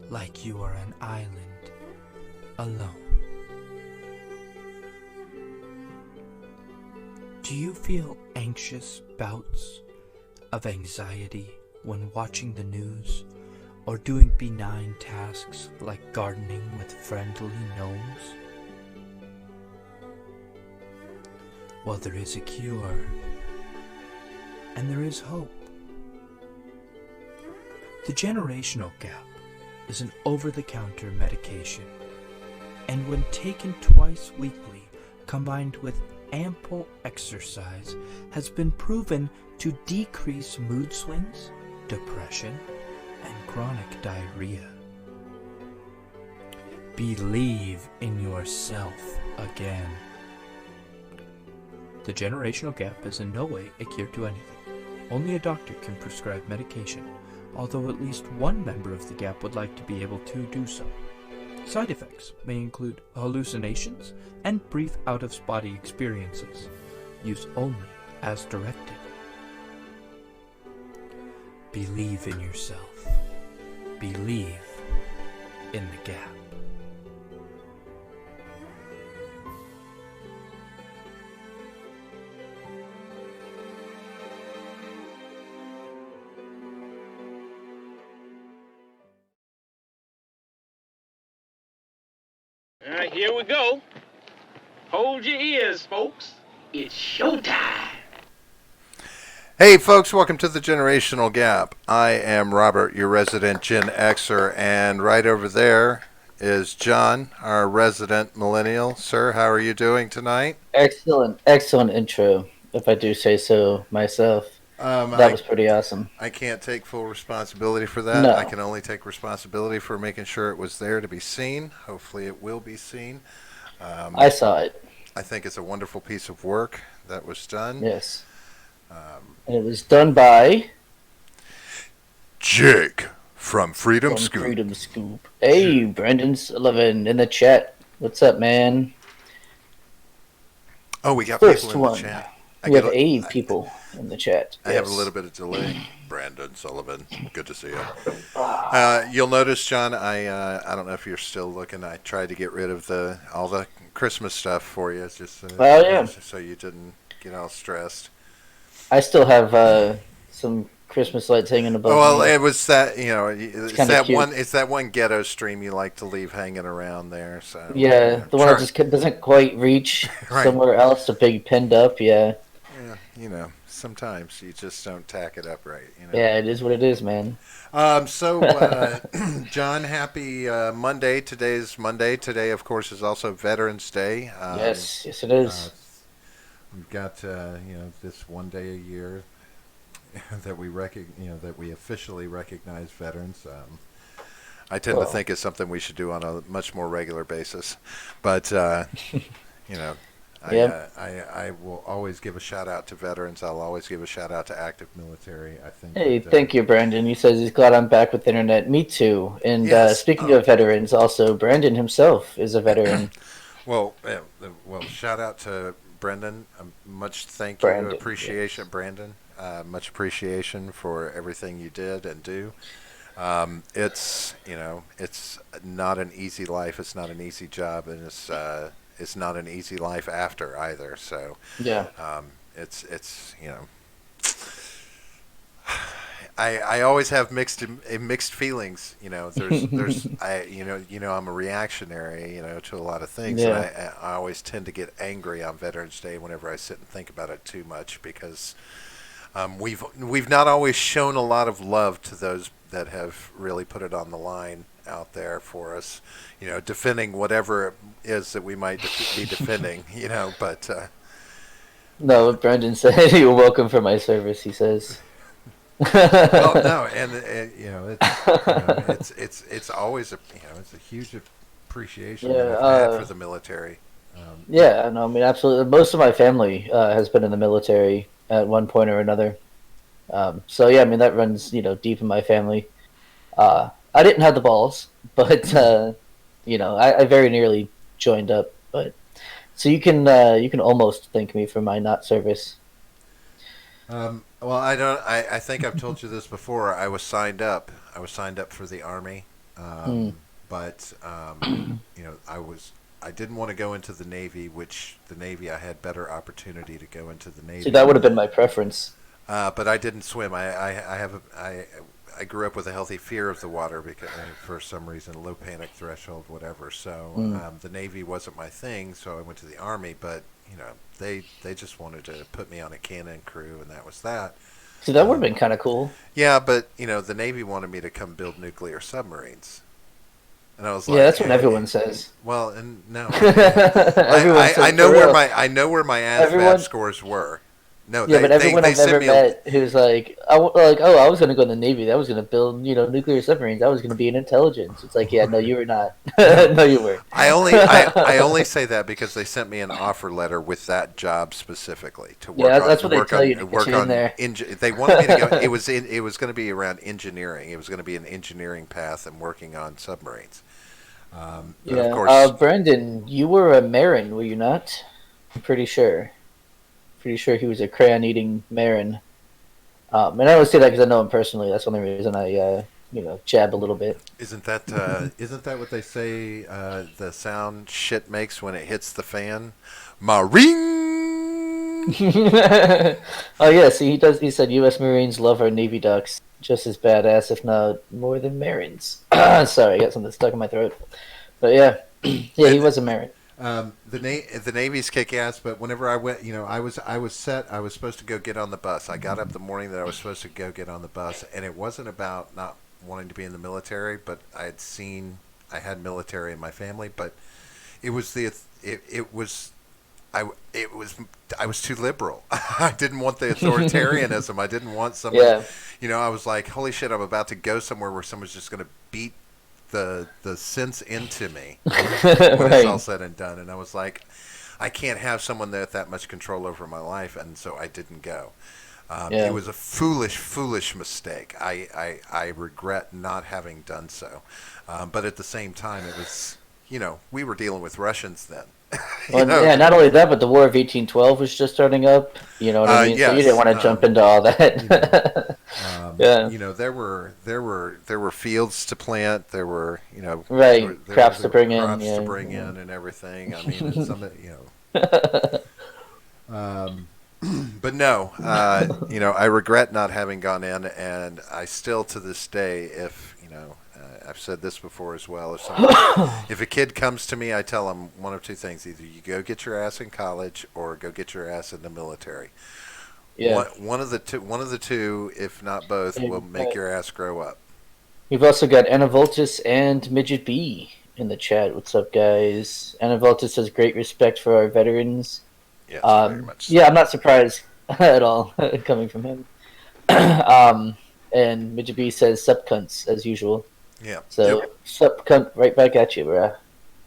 like you are an island alone. Do you feel anxious bouts of anxiety when watching the news or doing benign tasks like gardening with friendly gnomes? Well, there is a cure, and there is hope. The generational gap is an over-the-counter medication, and when taken twice weekly, combined with ample exercise, has been proven to decrease mood swings, depression, and chronic diarrhea. Believe in yourself again. The generational gap is in no way a cure to anything. Only a doctor can prescribe medication, although at least one member of the gap would like to be able to do so. Side effects may include hallucinations and brief out-of-body experiences. Use only as directed. Believe in yourself. Believe in the gap. All right, here we go. Hold your ears, folks. It's showtime. Hey folks, welcome to the Generational Gap. I am Robert, your resident Gen Xer, and right over there is John, our resident millennial. Sir, how are you doing tonight? Excellent intro, if I do say so myself. That was pretty awesome. I can't take full responsibility for that. No. I can only take responsibility for making sure it was there to be seen. Hopefully it will be seen. I saw it. I think it's a wonderful piece of work that was done. Yes. And it was done by Jake from Freedom Scoop. Freedom Scoop. Hey, Brendan Sullivan in the chat. What's up, man? Oh, we got First people in one. the chat. We have 8 people in the chat. I have a little bit of delay. Brandon Sullivan, good to see you. You'll notice, John, I don't know if you're still looking. I tried to get rid of all the Christmas stuff for you, just so you didn't get all stressed. I still have some Christmas lights hanging above. Well, me. it was that it's that cute. one. It's that one ghetto stream you like to leave hanging around there. So Yeah, the one that just doesn't quite reach Right. somewhere else to be pinned up. Yeah. Yeah, sometimes you just don't tack it up right. Yeah, it is what it is, man. So, John, happy Monday. Today's Monday. Today, of course, is also Veterans Day. Yes, it is. We've got this one day a year that we that we officially recognize veterans. I tend to think it's something we should do on a much more regular basis, but I will always give a shout out to veterans. I'll always give a shout out to active military. I think. Hey, thank you, Brandon. He says he's glad I'm back with the internet. Me too. And Yes. speaking of veterans, also Brandon himself is a veteran. Well, shout out to Brendan. Much thank Brandon, you, appreciation, yes. Brandon. Much appreciation for everything you did and do. It's not an easy life. It's not an easy job, and it's not an easy life after either. So Yeah. it's I always have mixed feelings. There's I'm a reactionary, to a lot of things, Yeah. and I always tend to get angry on Veterans Day whenever I sit and think about it too much because we've not always shown a lot of love to those that have really put it on the line out there for us, defending whatever it is that we might be defending, but. No, Brandon said you're welcome for my service. He says. Well, no, and it's always it's a huge appreciation that I've had for the military. Yeah, no, I mean absolutely. Most of my family has been in the military at one point or another. So yeah, I mean that runs deep in my family. I didn't have the balls, but I very nearly joined up. But so you can almost thank me for my not service. Well, I don't. I think I've told you this before. I was signed up. I was signed up for the Army, But you know, I didn't want to go into the Navy, which the Navy I had better opportunity to go into the Navy. See, that would have been my preference. But I didn't swim. I grew up with a healthy fear of the water because for some reason, low panic threshold, whatever. So the Navy wasn't my thing. So I went to the Army. But you know, they just wanted to put me on a cannon crew, and that was that. See, that would have been kind of cool. Yeah, but you know, the Navy wanted me to come build nuclear submarines. And I was like, Yeah, that's what everyone says. Well, and no, Everyone says I know for where real. my ASVAB scores were. No, Yeah, but everyone they I've ever sent me met who's like, I was going to go in the Navy. I was going to build, nuclear submarines. I was going to be in intelligence. It's like, yeah, no, you were not. No, you were. I only say that because they sent me an offer letter with that job specifically to work Yeah, on. that's what they work tell on, you to work get you in on there. They wanted me to go. It was going to be around engineering. It was going to be an engineering path and working on submarines. But Yeah, of course, Brandon, you were a Marin, were you not? I'm pretty sure. Pretty sure he was a crayon-eating Marin. And I always say that because I know him personally. That's the only reason I, jab a little bit. isn't that what they say? The sound shit makes when it hits the fan. Marine. Oh yeah, see, he does. He said U.S. Marines love our Navy ducks just as badass, if not more than Marines. Sorry, I got something stuck in my throat. But yeah, yeah, he was a Marin. The Navy's kick ass, but whenever I went, you know, I was set. I was supposed to go get on the bus. I got up the morning that I was supposed to go get on the bus, and it wasn't about not wanting to be in the military, but I had military in my family, but it was I was too liberal. I didn't want the authoritarianism. I didn't want someone. Yeah. You know, I was like, holy shit! I'm about to go somewhere where someone's just going to beat the sense into me when Right. it's all said and done. And I was like, I can't have someone that much control over my life, and so I didn't go. Yeah. It was a foolish mistake. I regret not having done so. But at the same time, it was, you know, we were dealing with Russians then. Well, yeah, not only that, but the War of 1812 was just starting up. You know what I mean? So you yes, didn't want to jump into all that. Yeah. You know, there were fields to plant. There were, you know, Right, crops to bring in, crops yeah. to bring in, and everything. I mean, it's something, you know. But no, you know, I regret not having gone in, and I still to this day, if you know, I've said this before as well. If a kid comes to me, I tell them one of two things: either you go get your ass in college, or go get your ass in the military. Yeah. One of the two, if not both, will make your ass grow up. We've also got Anavoltus and Midget B in the chat. What's up, guys? Anavoltus has great respect for our veterans. Yes, very much. So. Yeah, I'm not surprised at all coming from him. And Midget B says sup cunts as usual. Yeah. So sup cunt right back at you, bruh.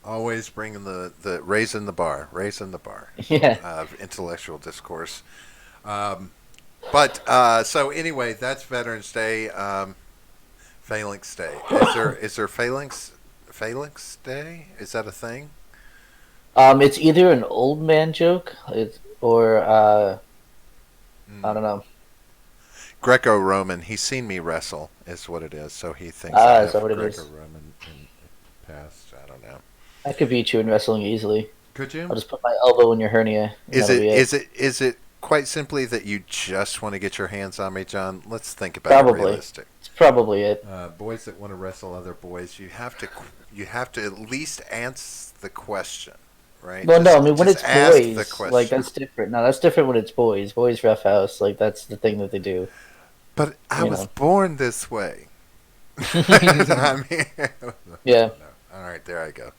Always bringing the raising the bar Yeah. of intellectual discourse. But so anyway, that's Veterans Day. Phalanx Day. Is there Phalanx Day? Is that a thing? It's either an old man joke or I don't know. Greco-Roman. He's seen me wrestle, is what it is. So he thinks I is have that what it is? Greco-Roman in past. I don't know. I could beat you in wrestling easily. Could you? I'll just put my elbow in your hernia. and Is that'll be is it quite simply that you just want to get your hands on me, John? Let's think about Probably. it realistic. It's probably it. Boys that want to wrestle other boys, you have to at least answer the question, right? Well, no, I mean when it's ask the boys, question. like that's different. No, that's different when it's boys. Boys roughhouse, like that's the thing that they do. But I you was know. born this way. I mean, Yeah. all right, there I go.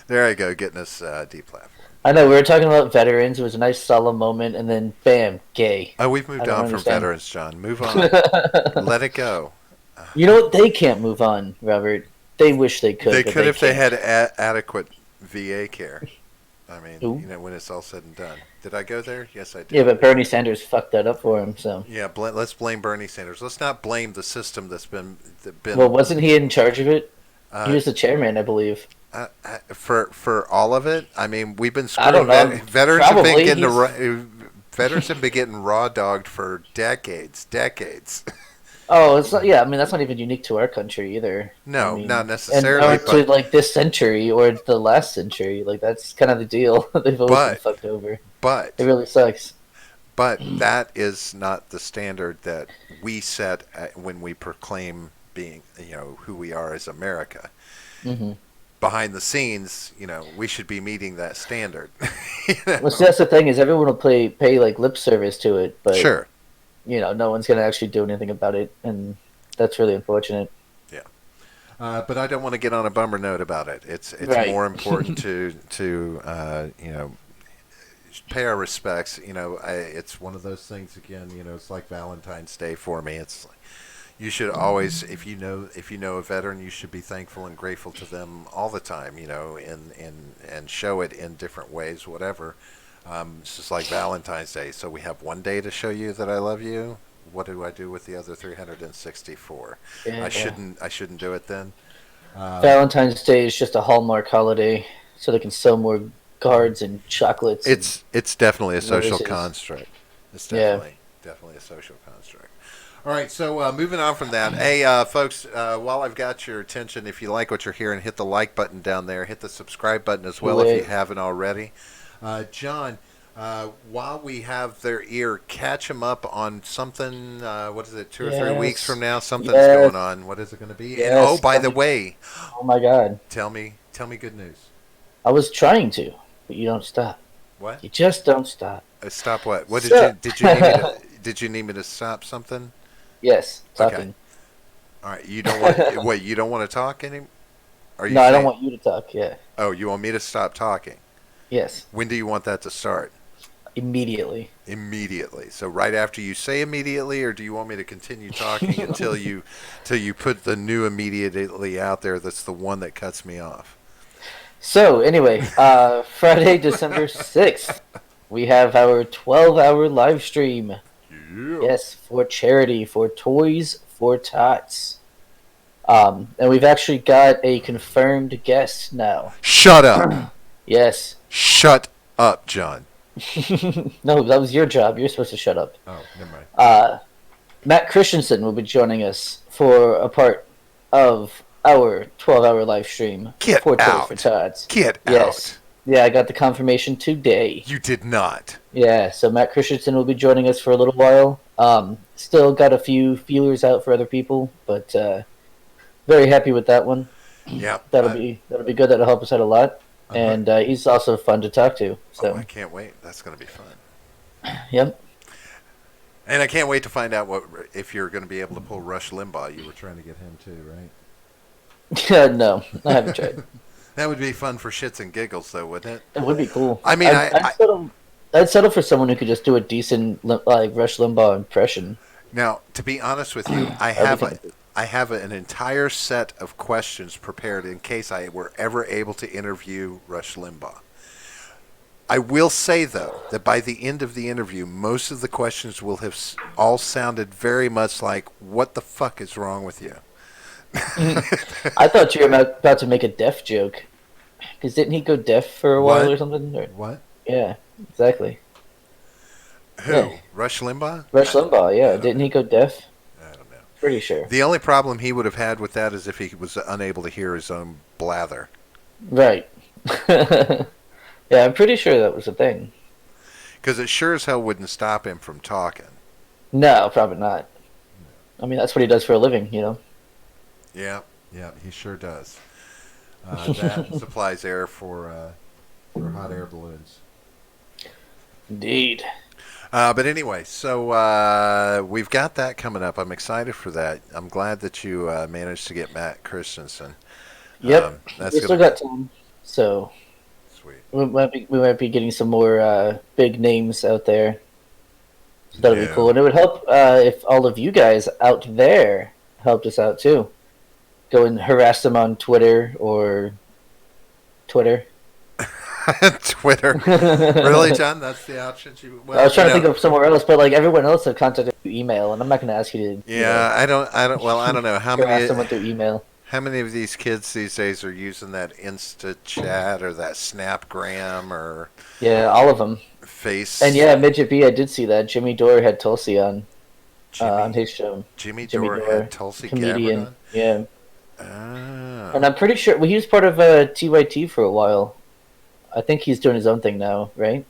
There I go, getting us deplatformed. I know we were talking about veterans. It was a nice solemn moment, and then bam, gay. Oh, we've moved I don't on from understand. veterans, John. Move on. Let it go. You know what? They can't move on, Robert. They wish they could. They but could if they can't. had adequate VA care. I mean, Ooh. you know, when it's all said and done. Did I go there? Yes, I did. Yeah, but Bernie Sanders fucked that up for him. So. Yeah, let's blame Bernie Sanders. Let's not blame the system that's been. Well, wasn't he in charge of it? He uh, was the chairman, I believe. for all of it. I mean, we've been I don't screwed. know. Veterans have been Probably. getting veterans have been getting raw dogged for decades. Oh, it's not. Yeah, I mean that's not even unique to our country either. I No, mean, not and necessarily, or to but like this century or the last century. Like that's kind of the deal. They've always been but fucked over. It but really sucks. but that is not the standard that we set when we proclaim being, who we are as America. Hmm. Behind the scenes, we should be meeting that standard. You Well, know? see, that's the thing is everyone will pay like lip service to it, but Sure. no one's gonna actually do anything about it, and that's really unfortunate. Yeah. But I don't want to get on a bummer note about it. It's Right. more important to pay our respects. It's one of those things again. It's like Valentine's Day for me. It's like, you should always, if you know a veteran, you should be thankful and grateful to them all the time. And show it in different ways, whatever. It's just like Valentine's Day. So we have one day to show you that I love you. What do I do with the other 364? Yeah. I shouldn't do it then. Valentine's Day is just a Hallmark holiday, so they can sell more cards and chocolates. It's definitely a social roses. construct. It's Yeah. definitely a social construct. All right, so moving on from that, hey folks, while I've got your attention, if you like what you're hearing, hit the like button down there, hit the subscribe button as well if you haven't already. John, while we have their ear, catch them up on something. What is it? 2 or 3 weeks from now, something's going on. What is it going to be? And Yes. by the way, Oh my God! tell me good news. I was trying to, but you don't stop. What? You just don't stop. Stop what? What So- did you need me to? Did you need me to stop something? Yes, Okay. talking. All right, you don't want. Wait, you don't want to talk anymore? Are you No, I don't saying- want you to talk. Yeah. Oh, you want me to stop talking? Yes. When do you want that to start? Immediately. Immediately. So right after you say immediately, or do you want me to continue talking until you put the new immediately out there? That's the one that cuts me off. So anyway, Friday, December 6th, we have our 12-hour live stream. Yeah. Yes, for charity, for Toys for Tots. And we've actually got a confirmed guest now. Shut up. Yes. Shut up, John. No, that was your job. You're supposed to shut up. Oh, never mind. Matt Christensen will be joining us for a part of our 12-hour live stream Get for Toys out. for Tots. Get Yes. out. Yeah, I got the confirmation today. You did not. Yeah, so Matt Christensen will be joining us for a little while. Still got a few feelers out for other people, but very happy with that one. Yeah. That'll be good. That'll help us out a lot. And he's also fun to talk to. So, I can't wait. That's going to be fun. yep. And I can't wait to find out if you're going to be able to pull Rush Limbaugh. You were trying to get him too, right? No, I haven't tried. That would be fun for shits and giggles, though, wouldn't it? It would be cool. I mean, I'd settle for someone who could just do a decent like Rush Limbaugh impression. Now, to be honest with you, I have an entire set of questions prepared in case I were ever able to interview Rush Limbaugh. I will say, though, that by the end of the interview, most of the questions will have all sounded very much like, what the fuck is wrong with you? I thought you were about to make a deaf joke. Because didn't he go deaf for a while What? or something? Or, What? yeah, exactly. Who? Yeah. Rush Limbaugh? Rush Limbaugh, yeah. Didn't he go deaf? I don't know. Pretty sure. The only problem he would have had with that is if he was unable to hear his own blather. Right. Yeah, I'm pretty sure that was a thing. Because it sure as hell wouldn't stop him from talking. No, probably not. I mean, that's what he does for a living, you know? Yeah, he sure does. That supplies air for hot air balloons. Indeed. But anyway, so we've got that coming up. I'm excited for that. I'm glad that you managed to get Matt Christensen. Yep. That's We still gonna got time. So sweet. we might be getting some more big names out there. So that'll be Yeah. cool. And it would help if all of you guys out there helped us out too. Go and harass them on Twitter or Twitter. Twitter. Really, John? That's the option you. Well, I was trying to think of somewhere else, but like everyone else have contacted through email, and I'm not going to ask you to. Yeah, I don't. Well, I don't know how harass many. someone through email. How many of these kids these days are using that Insta Chat or that Snapgram or Yeah, all of them. Face? And yeah, Midget B, I did see that. Jimmy Dore had Tulsi on. on his show. Jimmy Jimmy Dore Dore, had Tulsi Gabbard comedian. on? Yeah. Ah. And I'm pretty sure he was part of TYT for a while. I think he's doing his own thing now, right?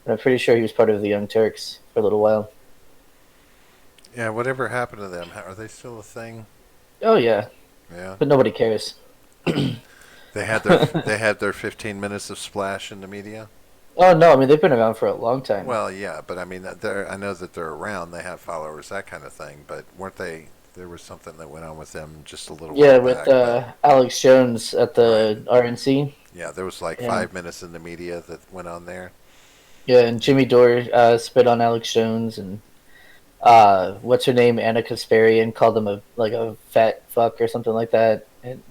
And I'm pretty sure he was part of the Young Turks for a little while. Yeah, whatever happened to them? Are they still a thing? Oh yeah, Yeah. but nobody cares. They had their 15 minutes of splash in the media. Oh no, I mean they've been around for a long time. Well, yeah, but I mean, I know that they're around. They have followers, that kind of thing. But weren't they? There was something that went on with them just a little Yeah, while with back. But, Alex Jones at the RNC. yeah, there was like Yeah. 5 minutes in the media that went on there. Yeah, and Jimmy Dore spit on Alex Jones, and what's her name, Anna Kasparian, called him a fat fuck or something like that. And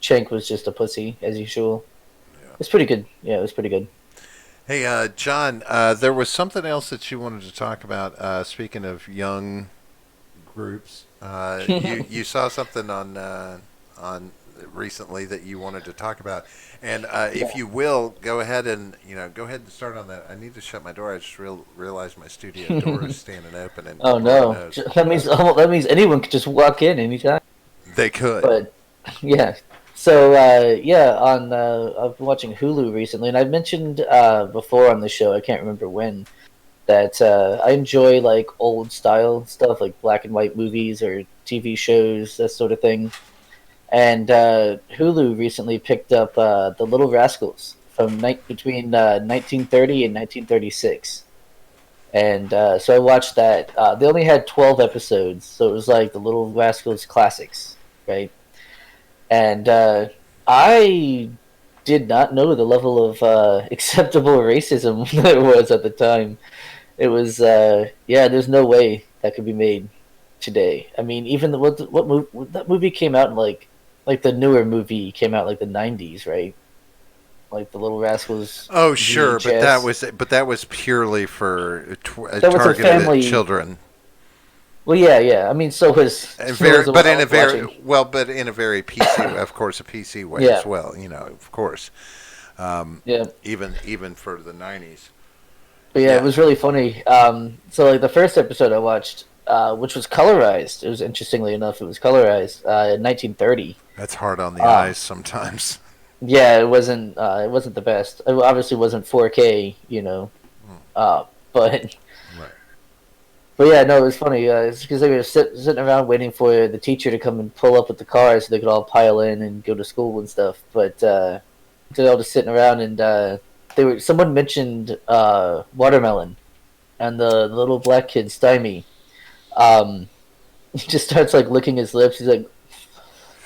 Cenk was just a pussy as usual. Yeah. It's pretty good. Yeah, it was pretty good. Hey, John, there was something else that you wanted to talk about. Speaking of young groups, you saw something on recently that you wanted to talk about, and if you will, go ahead and start on that. I need to shut my door. I just realized my studio door is standing open. And Oh no, that means anyone could just walk in anytime. They could. But yeah. So I've been watching Hulu recently, and I mentioned before on the show, I can't remember when, that I enjoy like old style stuff, like black and white movies or TV shows, that sort of thing. And Hulu recently picked up The Little Rascals from between 1930 and 1936. And so I watched that. They only had 12 episodes, so it was like The Little Rascals classics, right? And I did not know the level of acceptable racism there was at the time. It was, there's no way that could be made today. I mean, even that movie came out in like the newer movie came out like the 90s, right? Like the Little Rascals. Oh, sure, VHS. but that was purely for That was a targeted family- at children. Well, yeah. I mean, so was But what I in a was very watching. but in a very PC, of course, a PC way Yeah. as well. Of course. Yeah. Even for the 90s. But Yeah. it was really funny. So like the first episode I watched, which was colorized. It was interestingly enough, it was colorized in 1930. That's hard on the eyes sometimes. Yeah, it wasn't the best. It obviously wasn't 4K, but Right. but yeah, no, it was funny. It's because they were sitting around waiting for the teacher to come and pull up with the car so they could all pile in and go to school and stuff. But so they were all just sitting around, and someone mentioned watermelon, and the little black kid Stymie, he just starts like licking his lips. He's like,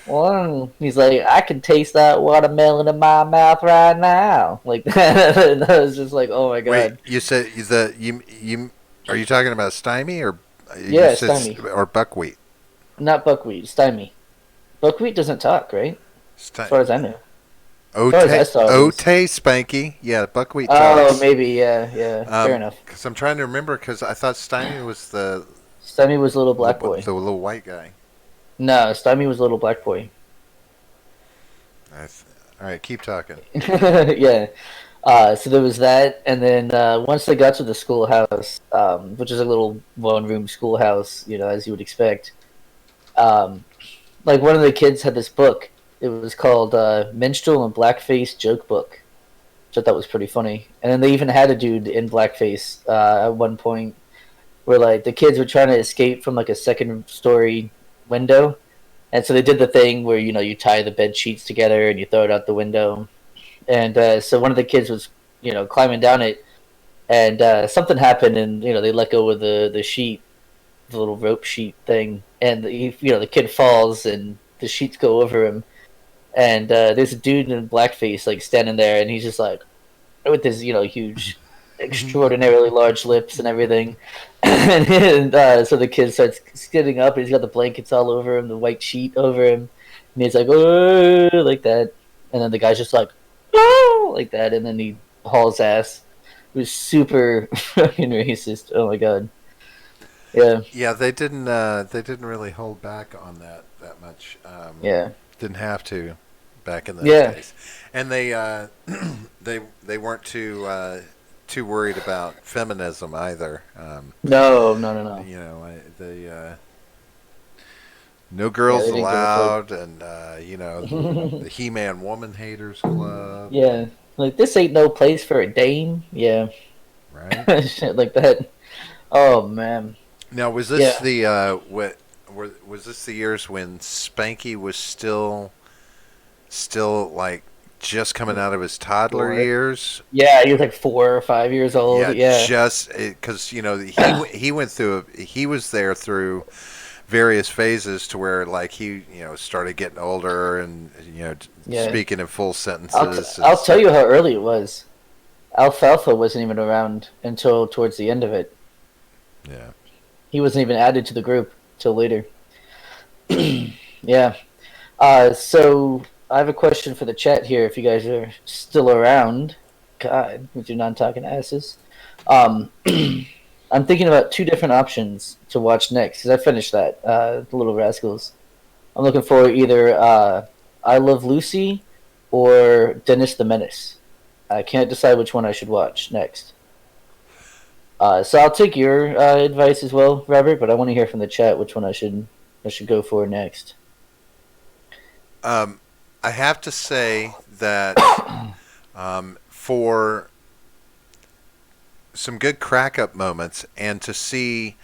well, he's like, I can taste that watermelon in my mouth right now. Like and I was just like, oh my god. Wait, you said you are you talking about stymie or Yeah, you said stymie. or buckwheat? Not buckwheat, Stymie. Buckwheat doesn't talk, right? As far as I know. Ote, far as I saw it was- Spanky. Yeah, buckwheat Oh, talks. maybe, yeah. Fair enough. Because I'm trying to remember, because I thought Stymie was the Stymie was a little black boy. the little white guy. No, Stymie was a little black boy. All right, keep talking. Yeah. So there was that, and then once they got to the schoolhouse, which is a little one-room schoolhouse, as you would expect, like one of the kids had this book. It was called Minstrel and Blackface Joke Book, which I thought was pretty funny. And then they even had a dude in blackface at one point where like the kids were trying to escape from like a second-story window. And so they did the thing where, you tie the bed sheets together and you throw it out the window. And so one of the kids was, climbing down it, and something happened, and they let go of the sheet, the little rope sheet thing, and the kid falls, and the sheets go over him, and there's a dude in blackface like standing there, and he's just like with his huge, extraordinarily large lips and everything, and so the kid starts sitting up, and he's got the blankets all over him, the white sheet over him, and he's like, oh, like that, and then the guy's just like, oh, like that, and then he hauls ass. It was super fucking racist. Oh my god. Yeah. Yeah, they didn't really hold back on that much. Yeah. Didn't have to back in those Yeah. days, and they they weren't too too worried about feminism either. No, no, no, no. You know, no Yeah, girls they didn't give a fuck. allowed, and you know, the He-Man Woman Haters Club, Yeah, like this ain't no place for a dame. Yeah, right? shit like that. Oh man. Now, was this Yeah. the was this the years when Spanky was still like just coming out of his toddler Four. years? Yeah, he was like 4 or 5 years old. Yeah, Yeah. just because you know he went through he was there through various phases to where like he started getting older and Yeah. speaking in full I'll sentences and I'll tell stuff. you how early it was. Alfalfa wasn't even around until towards the end of it. Yeah. He wasn't even added to the group till later. Yeah. So I have a question for the chat here. If you guys are still around, God, with your non-talking asses. Um, I'm thinking about two different options to watch next because I finished that, The Little Rascals. I'm looking for either I Love Lucy or Dennis the Menace. I can't decide which one I should watch next. So I'll take your advice as well, Robert. But I want to hear from the chat which one I should go for next. I have to say that for some good crack up moments and to see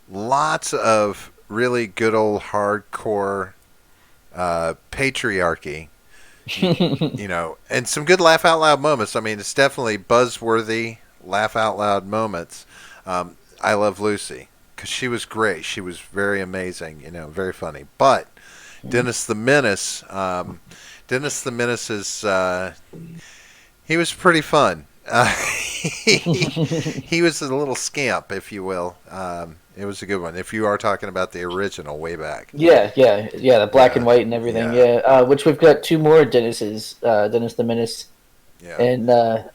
lots of really good old hardcore patriarchy, and some good laugh out loud moments. I mean, it's definitely buzzworthy laugh out loud moments. I Love Lucy because she was great. She was very amazing, very funny. But Dennis the Menace, Dennis the Menace is he was pretty fun. He was a little scamp, if you will. It was a good one. If you are talking about the original way back. Yeah, yeah, yeah. The black Yeah, and white and everything. yeah. Yeah. Which we've got two more Dennis's, Dennis the Menace, Yeah. and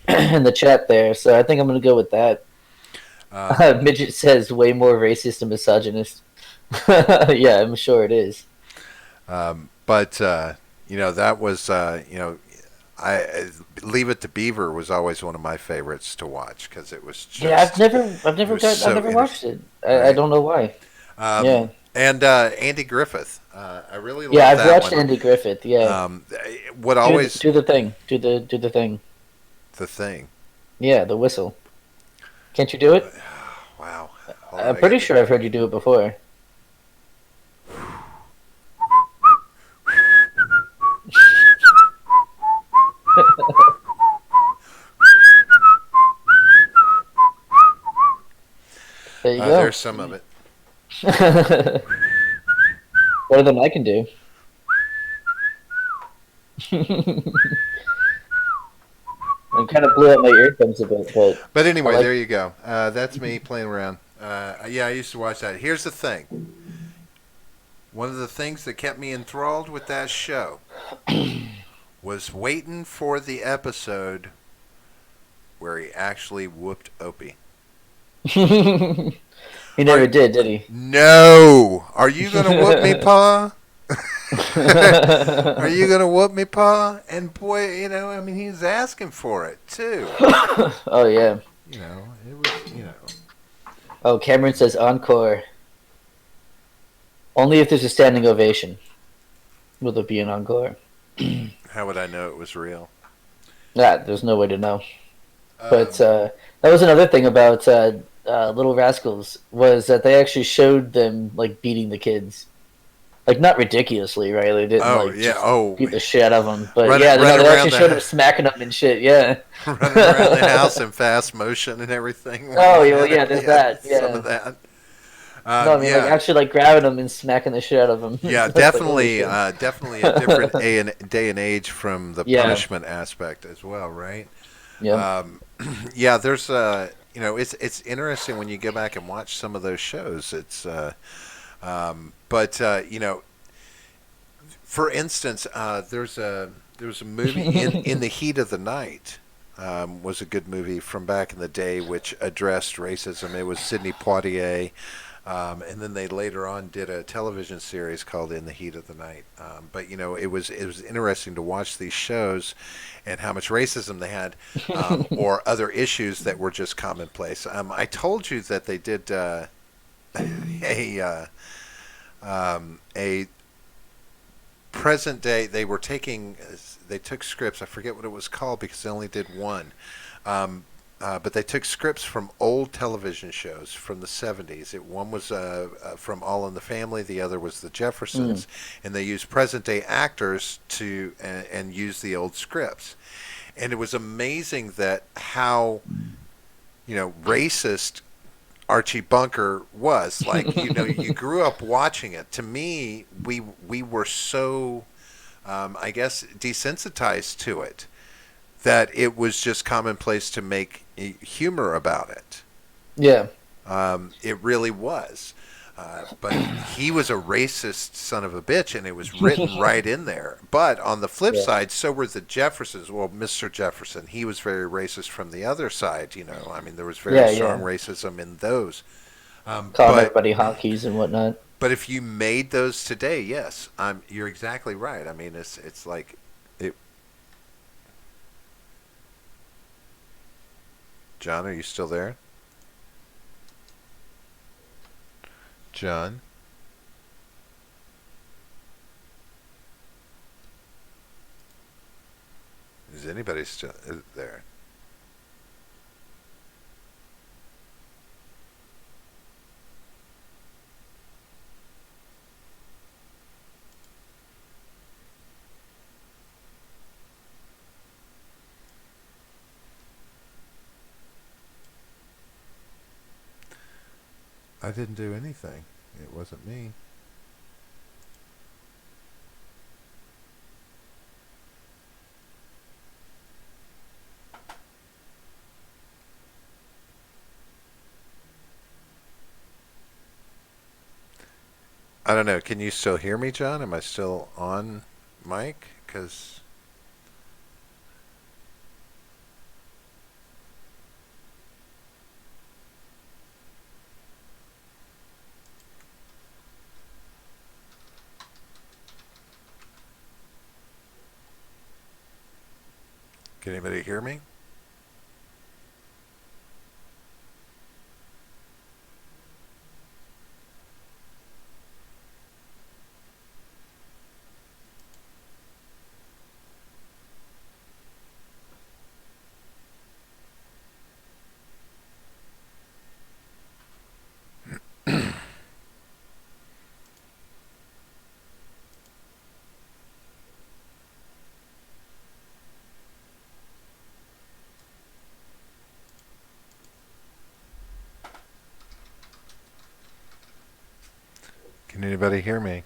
in the chat there. So I think I'm gonna go with that. Midget says way more racist and misogynist. Yeah, I'm sure it is. But that was I Leave It to Beaver was always one of my favorites to watch because it was just Yeah, I've never watched it. I right? don't know why. Yeah, And Andy Griffith, I really yeah, love I've that watched one. Andy Griffith. Yeah, What do, always do the thing. Do the thing. the thing? Yeah, the whistle. Can't you do it? Wow, hold on, I'm I pretty got sure I've heard you do it before. There you go. There's some of it. Better than I can do. I kind of blew out my eardrums a bit, but But anyway, I like. there you go. That's me playing around. Yeah, I used to watch that. Here's the thing. One of the things that kept me enthralled with that show was waiting for the episode where he actually whooped Opie. He never did he? No! Are you going to whoop me, Pa? Are you going to whoop me, Pa? And boy, I mean, he's asking for it, too. Oh yeah. It was. Oh, Cameron says encore. Only if there's a standing ovation will there be an encore. How would I know it was real? There's no way to know. But that was another thing about Little Rascals was that they actually showed them like beating the kids, like not ridiculously, right? They didn't just beat the shit out of them, but Running they around actually showed them smacking them and shit. Yeah, running around the house in fast motion and everything. Oh yeah, there's that. Yeah, some of that. no, I mean like actually like grabbing them and smacking the shit out of them. Yeah, definitely, definitely a different day and age from the punishment aspect as well, right? Yeah. Yeah, there's it's interesting when you go back and watch some of those shows. It's for instance, there was a movie in the Heat of the Night. Was a good movie from back in the day which addressed racism. It was Sidney Poitier. And then they later on did a television series called In the Heat of the Night. But it was interesting to watch these shows and how much racism they had, or other issues that were just commonplace. I told you that they did a a present day. They took scripts. I forget what it was called because they only did one. But they took scripts from old television shows from the 70s. One was from All in the Family, the other was The Jeffersons, and they used present day actors to and use the old scripts. And it was amazing that how racist Archie Bunker was. Like you grew up watching it. To me, we were so I guess desensitized to it, that it was just commonplace to make humor about it. Yeah. It really was. But he was a racist son of a bitch, and it was written right in there. But on the flip side, so were the Jeffersons. Well, Mr. Jefferson, he was very racist from the other side. I mean, there was very strong racism in those. Calling everybody honkies and whatnot. But if you made those today, yes, you're exactly right. I mean, it's like it. John, are you still there? John? Is anybody still there? I didn't do anything. It wasn't me. I don't know. Can you still hear me, John? Am I still on mic? Because... Can anybody hear me? Can anybody hear me?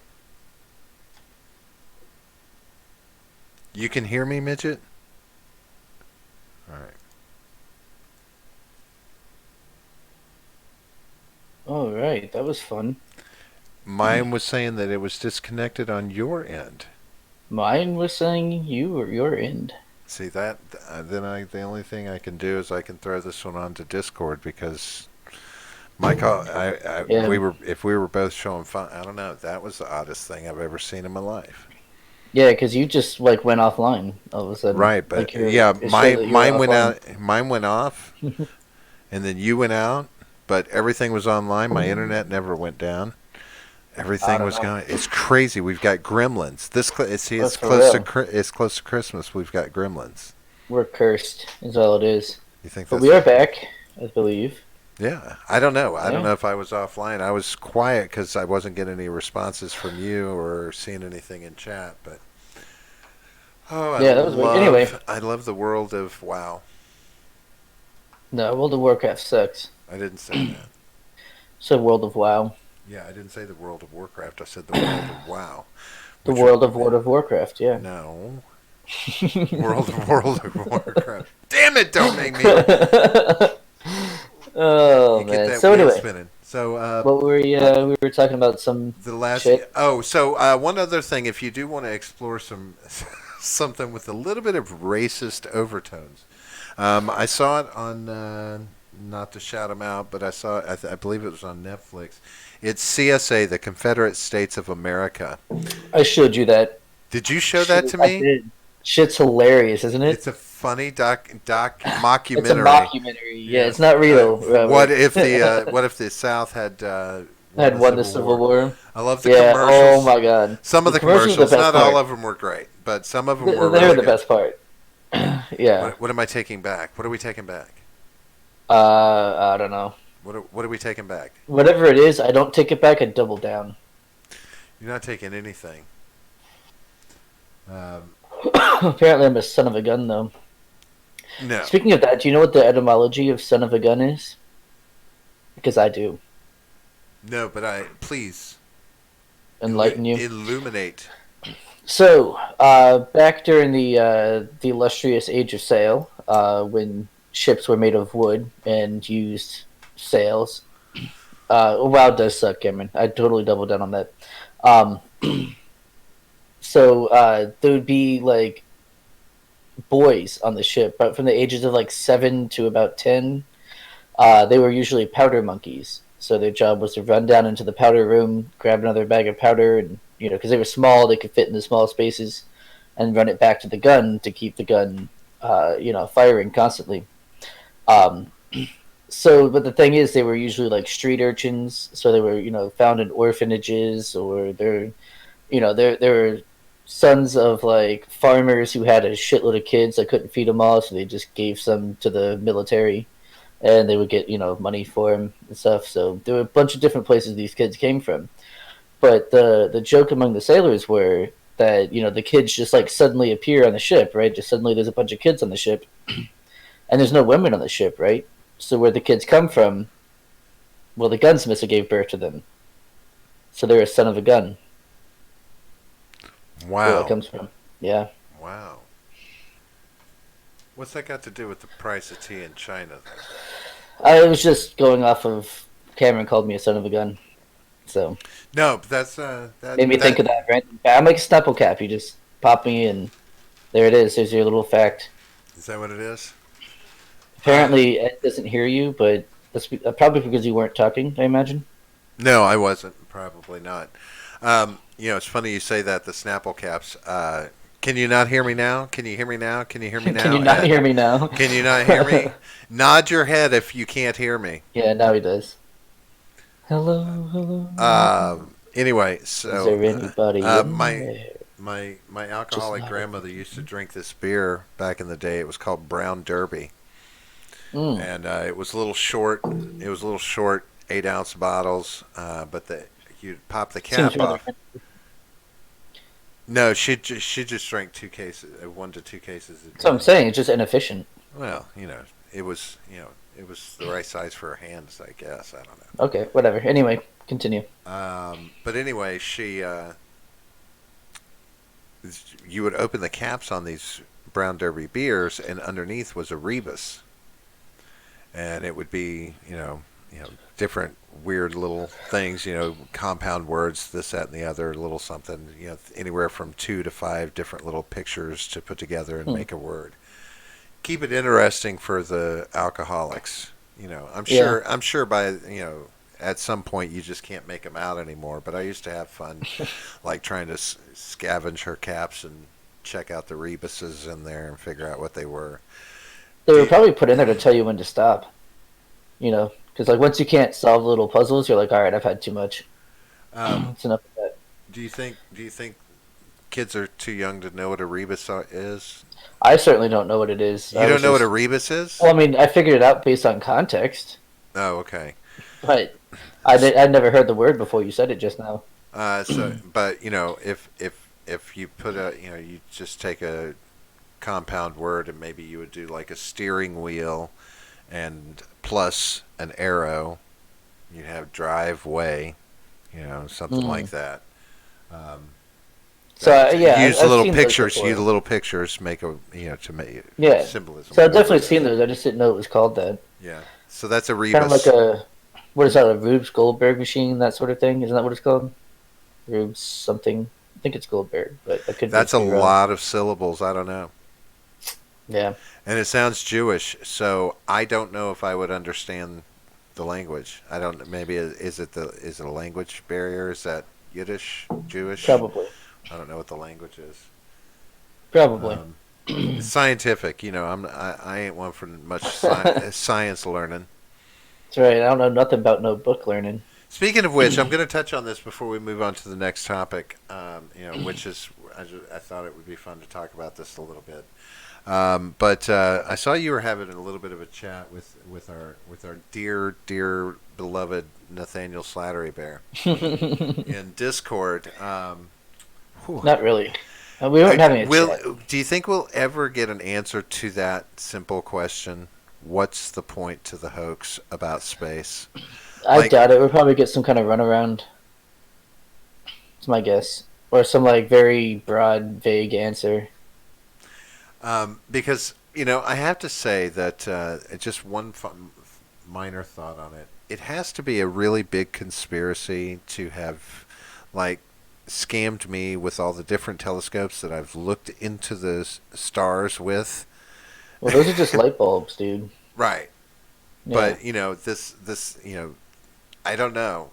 You can hear me, Midget? All right. All right, that was fun. Mine was saying that it was disconnected on your end. Mine was saying you or your end. See that? The only thing I can do is I can throw this one onto Discord because Michael, if we were both showing fun, I don't know. That was the oddest thing I've ever seen in my life. Yeah, because you just went offline all of a sudden. Right, but mine went out. Mine went off, and then you went out. But everything was online. My internet never went down. Everything was going. It's crazy. We've got gremlins. It's close to Christmas. We've got gremlins. We're cursed. Is all it is. You think? But we are back, I believe. Yeah, I don't know. I don't know if I was offline. I was quiet because I wasn't getting any responses from you or seeing anything in chat. But that was weird. Anyway, I love the world of WoW. No, World of Warcraft sucks. I didn't say that. So World of WoW. Yeah, I didn't say the World of Warcraft. I said the world of WoW. The world of World of Warcraft. Yeah. No. World of Warcraft. Damn it! Don't make me. Oh man. So anyway, spinning. So what were we were talking about shit. One other thing, if you do want to explore something with a little bit of racist overtones, I saw it on not to shout them out, but I saw. I believe it was on Netflix. It's CSA, the Confederate States of America. I showed you that. Did you show that to I me? did. Shit's hilarious, isn't it? It's a funny doc It's a mockumentary. mockumentary. Yeah, it's Yes. not real. What if the South had won Had the won the Civil Civil War? War? I love the Yeah. Oh commercials. my god. Some of the commercials are commercials, the best not all part. of them were great, but some of them were They're really the good. best part. Yeah. What am I taking back? What are we taking back? I don't know. What are we taking back? Whatever it is, I don't take it back. I double down. You're not taking anything. Apparently, I'm a son of a gun, though. No. Speaking of that, do you know what the etymology of son of a gun is? Because I do. No, but please Enlighten you. illuminate. So, back during the illustrious Age of Sail, when ships were made of wood and used sails. WoW does suck, Cameron. I totally doubled down on that. Um, so there would be like boys on the ship, but from the ages of like 7 to about 10, they were usually powder monkeys. So their job was to run down into the powder room, grab another bag of powder, and because they were small, they could fit in the small spaces, and run it back to the gun to keep the gun, firing constantly. But the thing is, they were usually like street urchins, so they were found in orphanages, or they're sons of like farmers who had a shitload of kids that couldn't feed them all, so they just gave some to the military, and they would get money for them and stuff. So there were a bunch of different places these kids came from. But the joke among the sailors were that the kids just like suddenly appear on the ship, right? Just suddenly there's a bunch of kids on the ship, and there's no women on the ship, right? So where the kids come from, well, the gunsmith gave birth to them, so they're a son of a gun. Where that Wow. comes from? Yeah. Wow. What's that got to do with the price of tea in China? I was just going off of Cameron called me a son of a gun, so No, but that's made me think of that. Right? I'm like a Snapple cap. You just pop me, and there it is. There's your little fact. Is that what it is? Apparently, Ed doesn't hear you, but that's probably because you weren't talking. I imagine. No, I wasn't. Probably not. It's funny you say that. The Snapple caps. Can you not hear me now? Can you hear me now? Can you hear me now? Can you not Ed? hear me now? Can you not hear me? Nod your head if you can't hear me. Yeah, now he does. Hello, hello. Anyway, Is so there anybody in my there? my alcoholic not grandmother used to drink this beer back in the day. It was called Brown Derby, Mm. and it was a little short. It was a little short, 8-ounce bottles. But you'd pop the cap Seems rather off. No, she just drank 2 cases, 1 to 2 cases. A That's what I'm day. saying. It's just inefficient. Well, it was the right size for her hands, I guess. I don't know. Okay, whatever. Anyway, continue. But anyway, you would open the caps on these Brown Derby beers, and underneath was a rebus, and it would be different weird little things, compound words, this, that, and the other, little something, anywhere from 2 to 5 different little pictures to put together and make a word. Keep it interesting for the alcoholics. I'm sure by at some point you just can't make them out anymore. But I used to have fun, like trying to scavenge her caps and check out the rebuses in there and figure out what they were. They were probably put in there to tell you when to stop. Because like once you can't solve little puzzles, you're like, all right, I've had too much. It's enough of that. Do you think kids are too young to know what a rebus is? I certainly don't know what it is. You don't know what a rebus is? Well, I mean, I figured it out based on context, Oh, okay. but I'd never heard the word before you said it just now. But if you put you just take a compound word and maybe you would do like a steering wheel and plus an arrow, you'd have driveway, something like that. Use the little pictures. Use the little pictures. Make to make symbolism. So I've definitely seen those. I just didn't know it was called that. Yeah. So that's a rebus. Kind of like what is that? A Rube Goldberg machine, that sort of thing. Isn't that what it's called? Rube something. I think it's Goldberg, but I could. That's a lot of syllables. I don't know. Yeah. And it sounds Jewish, so I don't know if I would understand the language. I don't. Maybe is it a language barrier? Is that Yiddish, Jewish? Probably. I don't know what the language is. Probably. Um, it's scientific, I ain't one for much science learning. That's right. I don't know nothing about no book learning. Speaking of which, I'm going to touch on this before we move on to the next topic. Which is I thought it would be fun to talk about this a little bit. But I saw you were having a little bit of a chat with our dear beloved Nathaniel Slattery Bear in Discord. Not really. We weren't having a chat. Do you think we'll ever get an answer to that simple question? What's the point to the hoax about space? I doubt it. We'll probably get some kind of runaround. It's my guess. Or some like very broad, vague answer. Because I have to say that just one minor thought on it. It has to be a really big conspiracy to have, like, scammed me with all the different telescopes that I've looked into the stars with. Well, those are just light bulbs, dude. Right. Yeah. But this I don't know.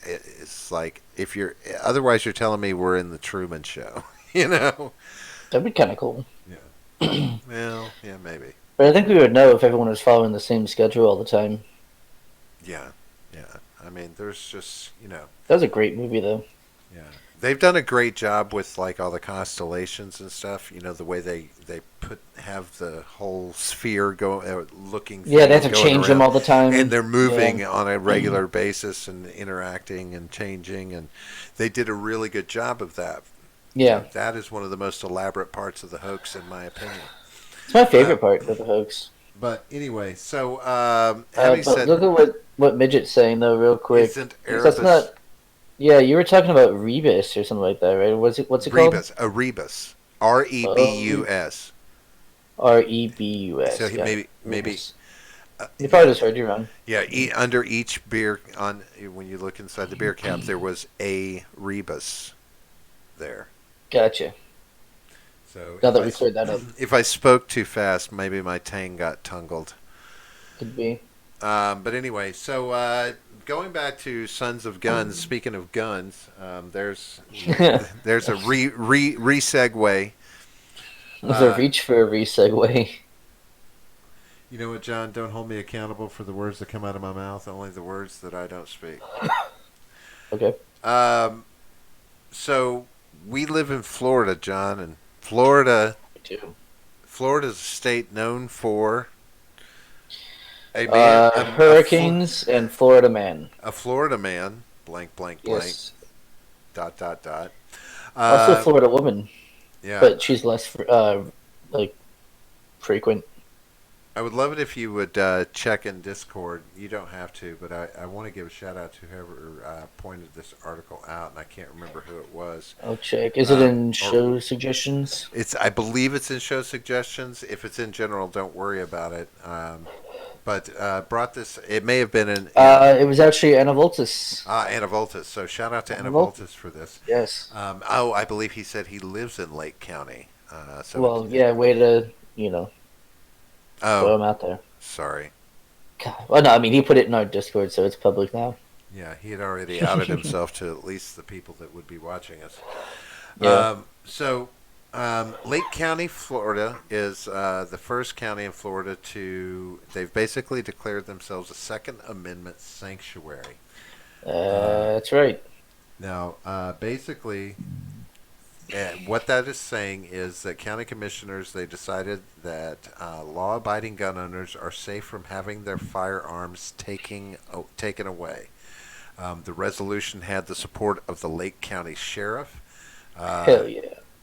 It's like if you're otherwise you're telling me we're in the Truman Show. That'd be kind of cool. Yeah. Well, yeah, maybe. But I think we would know if everyone was following the same schedule all the time. Yeah. Yeah. I mean, there's just That was a great movie, though. yeah. They've done a great job with like all the constellations and stuff. The way they have the whole sphere looking. Yeah, they have to going change them around, all the time. and they're moving Yeah. on a regular basis and interacting and changing, and they did a really good job of that. Yeah. That is one of the most elaborate parts of the hoax, in my opinion. It's my favorite part of the hoax. But anyway, so But having said, look at what Midget's saying, though, real quick. isn't That's Erebus not... Yeah, you were talking about Rebus or something like that, right? What's it called? Erebus, Rebus, Rebus. So he yeah. maybe Rebus. You probably just heard you wrong. yeah. Under each beer when you look inside the beer cap, there was a rebus there. Gotcha. So Now that we cleared that up, if I spoke too fast, maybe my tang got tungled. could be. But anyway, so going back to Sons of Guns. Speaking of guns, there's a re-segue. There's a reach for a re-segue. You know what, John? Don't hold me accountable for the words that come out of my mouth. Only the words that I don't speak. Okay. So we live in Florida, John, and Florida's a state known for hurricanes and Florida man. A Florida man, blank, blank, blank, Yes. dot, dot, dot. Also a Florida woman, Yeah. but she's less like frequent. I would love it if you would check in Discord. You don't have to, but I want to give a shout out to whoever pointed this article out, and I can't remember who it was. I'll check. Is it in show suggestions? I believe it's in show suggestions. If it's in general, don't worry about it. But brought this. It may have been in. It was actually Anna Voltis. Anna Voltis. So shout out to Anna Voltis for this. Yes. I believe he said he lives in Lake County. Well, yeah, way to throw him out there. Sorry. God. Well, no, I mean he put it in our Discord, so it's public now. Yeah, he had already outed himself to at least the people that would be watching us. Yeah. Lake County, Florida, is the first county in Florida they've basically declared themselves a Second Amendment sanctuary. That's right. Now, basically, what that is saying is that county commissioners, they decided that law-abiding gun owners are safe from having their firearms taken away. The resolution had the support of the Lake County Sheriff. Hell yeah.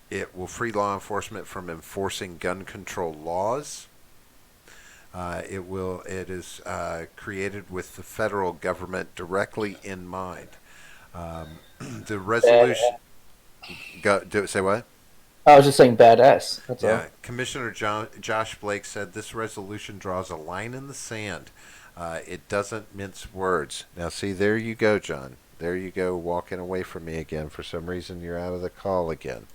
It will free law enforcement from enforcing gun control laws. It is created with the federal government directly in mind. The resolution. Say what? I was just saying badass. That's all. Commissioner Josh Blake said this resolution draws a line in the sand. It doesn't mince words. Now, see, there you go, John. There you go, walking away from me again. For some reason, you're out of the call again.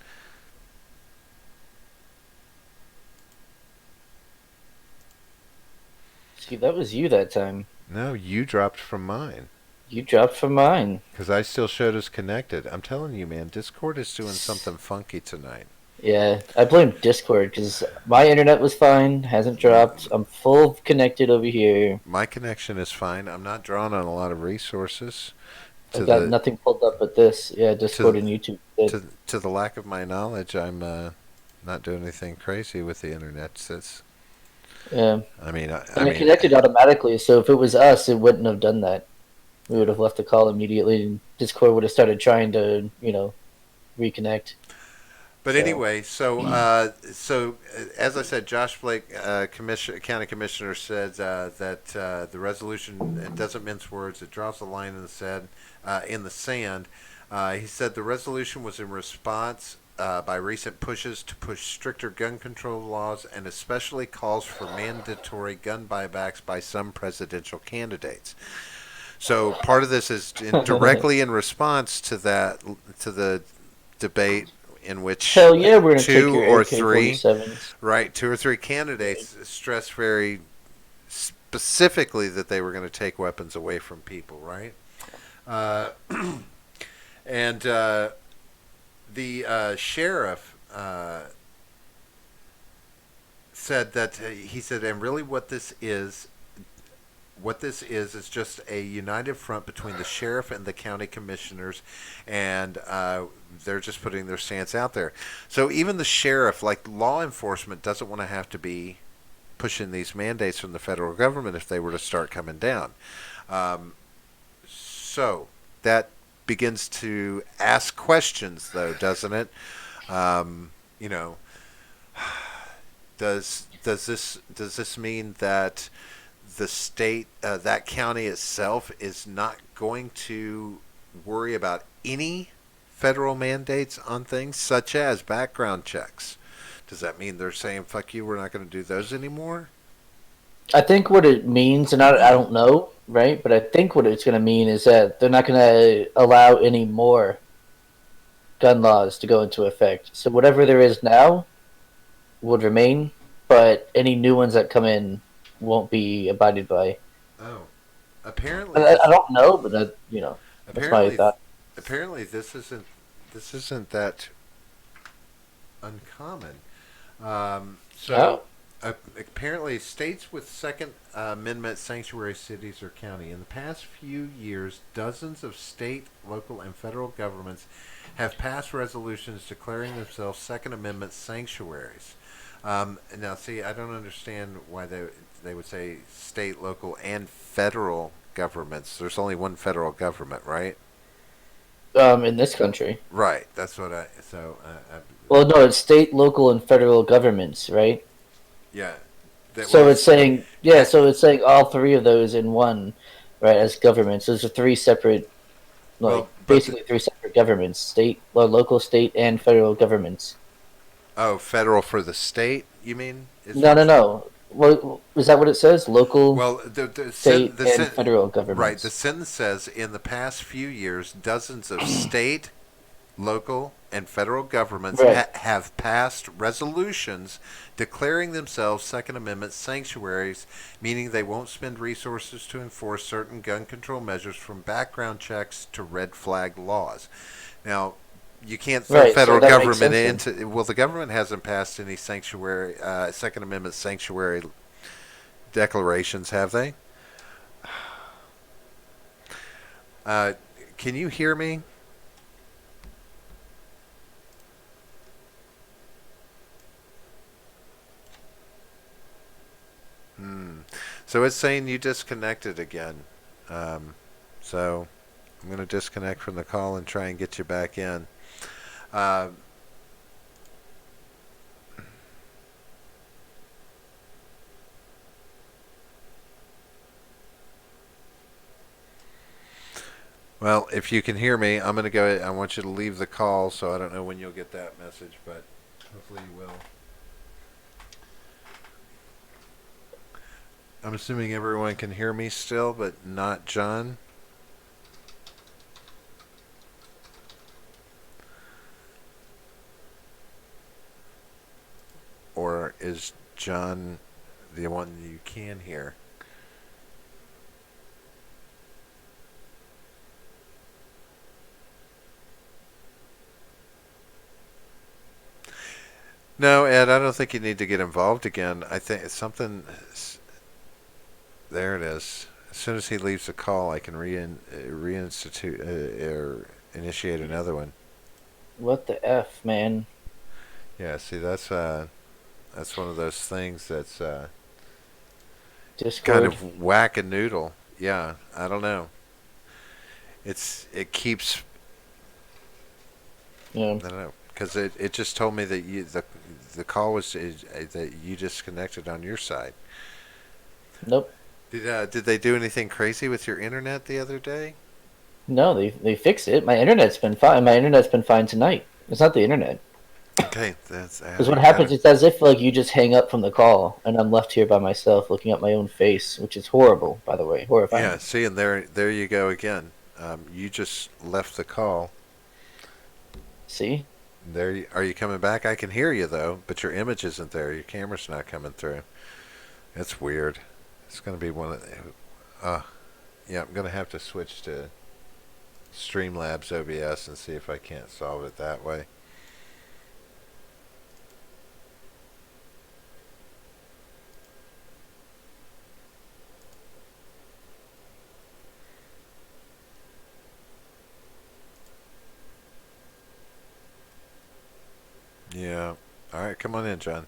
That was you that time. No, you dropped from mine. You dropped from mine. Because I still showed us connected. I'm telling you, man, Discord is doing something funky tonight. Yeah, I blame Discord because my internet was fine, hasn't dropped. I'm full connected over here. My connection is fine. I'm not drawing on a lot of resources. To I've got the nothing pulled up but this. Yeah, Discord to and YouTube. Good. to the lack of my knowledge, I'm not doing anything crazy with the internet. Yeah, I and it mean, connected automatically. So if it was us, it wouldn't have done that. We would have left the call immediately, and Discord would have started trying to, reconnect. but So anyway, as I said, Josh Blake, county commissioner, said that the resolution, it doesn't mince words. It draws a line in the sand. He said the resolution was in response by recent pushes to push stricter gun control laws, and especially calls for mandatory gun buybacks by some presidential candidates. So part of this is directly in response to the debate in which hell yeah, we're gonna take two your or three, AK-47s. right, two or three candidates stressed very specifically that they were going to take weapons away from people, right? Uh, and the sheriff said that he said, and really what this is just a united front between the sheriff and the county commissioners, and they're just putting their stance out there. So even the sheriff, like law enforcement, doesn't want to have to be pushing these mandates from the federal government if they were to start coming down. So that begins to ask questions, though, doesn't it? You know, does this mean that the state, that county itself, is not going to worry about any federal mandates on things such as background checks? Does that mean they're saying, fuck you, we're not going to do those anymore? I think what it means, and I don't know, right? But I think what it's going to mean is that they're not going to allow any more gun laws to go into effect. So whatever there is now would remain, but any new ones that come in won't be abided by. Oh, apparently I don't know, but that's my apparently thought. apparently this isn't that uncommon. Apparently, states with Second Amendment sanctuary cities or county. In the past few years, dozens of state, local, and federal governments have passed resolutions declaring themselves Second Amendment sanctuaries. Now, see, I don't understand why they would say state, local, and federal governments. There's only one federal government, right? In this country. Right. That's what Well, no, it's state, local, and federal governments, right? yeah. So it's saying, so it's saying all three of those in one, right, as governments. Those are three separate, basically three separate governments: state, local, state, and federal governments. Oh, federal for the state, you mean? No. Well, is that what it says? Local, Well, state, and federal governments. right. The sentence says, in the past few years, dozens of state, local, and federal governments have passed resolutions declaring themselves Second Amendment sanctuaries, meaning they won't spend resources to enforce certain gun control measures, from background checks to red flag laws. Now, you can't throw federal government into. Well, the government hasn't passed any sanctuary, Second Amendment sanctuary declarations, have they? Can you hear me? So it's saying you disconnected again. So I'm going to disconnect from the call and try and get you back in. Well, if you can hear me, I'm going to go. I want you to leave the call, so I don't know when you'll get that message, but hopefully you will. I'm assuming everyone can hear me still, but not John. Or is John the one you can hear? No, Ed, I don't think you need to get involved again. I think it's something. There it is. As soon as he leaves the call, I can reinstitute or initiate another one. What the f, man? Yeah, see, that's one of those things that's kind Discord. of whack a noodle. Yeah, I don't know. It keeps. Yeah. I don't know because it just told me that the call was that you disconnected on your side. Nope. Did they do anything crazy with your internet the other day? No, they fixed it. My internet's been fine. My internet's been fine tonight. It's not the internet. Okay, that's Because what happens, it's as if like you just hang up from the call, and I'm left here by myself looking at my own face, which is horrible, by the way, horrifying. yeah. See, and there you go again. You just left the call. See? Are you coming back? I can hear you though, but your image isn't there. Your camera's not coming through. That's weird. It's gonna be one of. Yeah, I'm gonna have to switch to Streamlabs OBS and see if I can't solve it that way. Yeah. All right, come on in, John.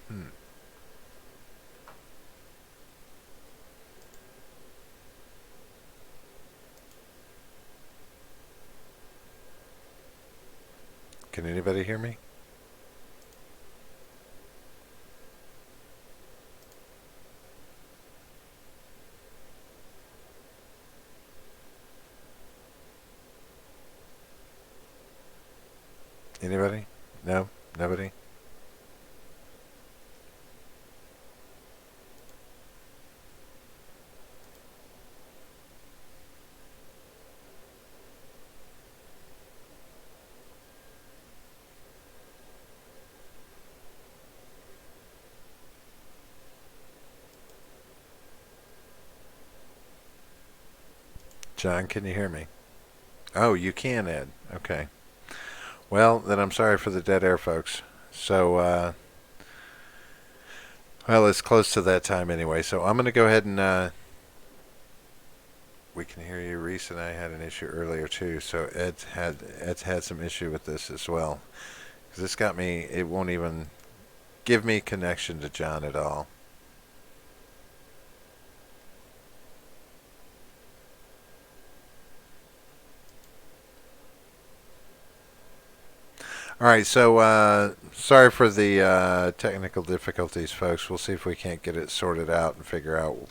Hmm. Can anybody hear me? Anybody? No? Nobody? John, can you hear me? Oh, you can, Ed. Okay. Well, then I'm sorry for the dead air, folks. So, well, it's close to that time anyway. So I'm going to go ahead and we can hear you. Reese and I had an issue earlier too. So Ed's had some issue with this as well. Because this got me. It won't even give me connection to John at all. All right, so sorry for the technical difficulties, folks. We'll see if we can't get it sorted out and figure out.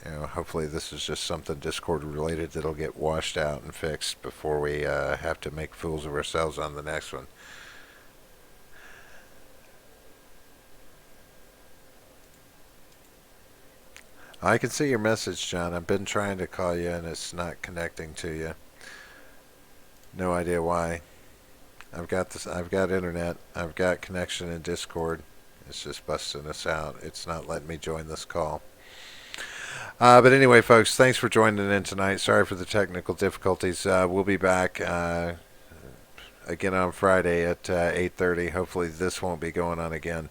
Hopefully this is just something Discord related that'll get washed out and fixed before we have to make fools of ourselves on the next one. I can see your message, John. I've been trying to call you and it's not connecting to you. No idea why. I've got this. I've got internet. I've got connection in Discord. It's just busting us out. It's not letting me join this call. But anyway, folks, thanks for joining in tonight. Sorry for the technical difficulties. We'll be back again on Friday at 8:30. Hopefully, this won't be going on again.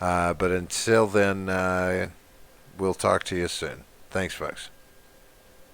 But until then, we'll talk to you soon. Thanks, folks.